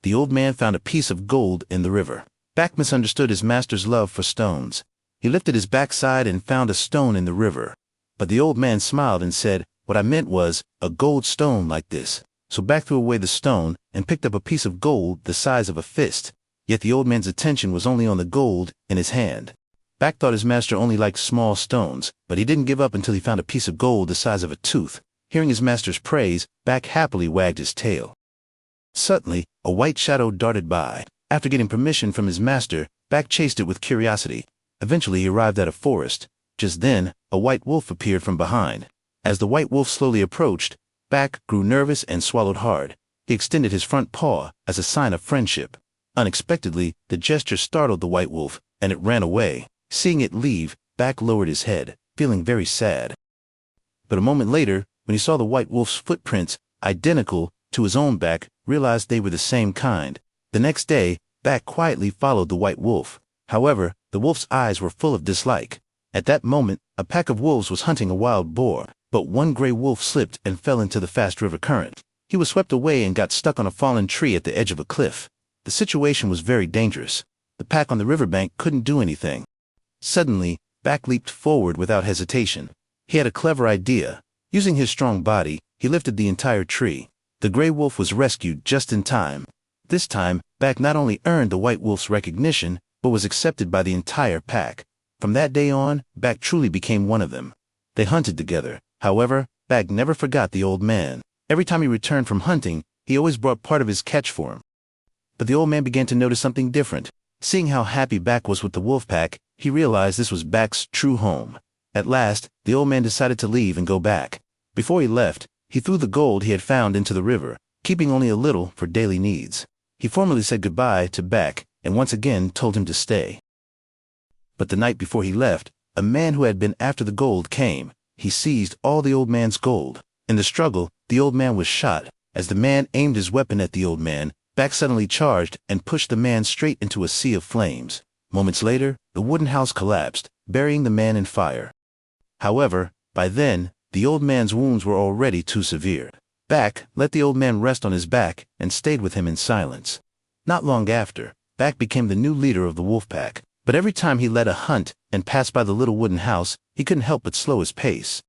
the old man found a piece of gold in the river. Back misunderstood his master's love for stones. He lifted his backside and found a stone in the river. But the old man smiled and said, "What I meant was a gold stone like this." So Back threw away the stone and picked up a piece of gold the size of a fist. Yet the old man's attention was only on the gold in his hand. Back thought his master only liked small stones, but he didn't give up until he found a piece of gold the size of a tooth. Hearing his master's praise, Back happily wagged his tail. Suddenly, a white shadow darted by. After getting permission from his master, Back chased it with curiosity. Eventually he arrived at a forest. Just then, a white wolf appeared from behind. As the white wolf slowly approached, Back grew nervous and swallowed hard. He extended his front paw as a sign of friendship. Unexpectedly, the gesture startled the white wolf, and it ran away. Seeing it leave, Back lowered his head, feeling very sad. But a moment later, when he saw the white wolf's footprints, identical to his own, Back realized they were the same kind. The next day, Back quietly followed the white wolf. However, the wolf's eyes were full of dislike. At that moment, a pack of wolves was hunting a wild boar, but one gray wolf slipped and fell into the fast river current. He was swept away and got stuck on a fallen tree at the edge of a cliff. The situation was very dangerous. The pack on the riverbank couldn't do anything. Suddenly, Back leaped forward without hesitation. He had a clever idea. Using his strong body, he lifted the entire tree. The gray wolf was rescued just in time. This time, Back not only earned the white wolf's recognition, but was accepted by the entire pack. From that day on, Back truly became one of them. They hunted together. However, Back never forgot the old man. Every time he returned from hunting, he always brought part of his catch for him. But the old man began to notice something different. Seeing how happy Back was with the wolf pack, he realized this was Back's true home. At last, the old man decided to leave and go back. Before he left, he threw the gold he had found into the river, keeping only a little for daily needs. He formally said goodbye to Back and once again told him to stay. But the night before he left, a man who had been after the gold came. He seized all the old man's gold. In the struggle, the old man was shot. As the man aimed his weapon at the old man, Back suddenly charged and pushed the man straight into a sea of flames. Moments later, the wooden house collapsed, burying the man in fire. However, by then, the old man's wounds were already too severe. Back let the old man rest on his back and stayed with him in silence. Not long after, Back became the new leader of the wolf pack. But every time he led a hunt and passed by the little wooden house, he couldn't help but slow his pace.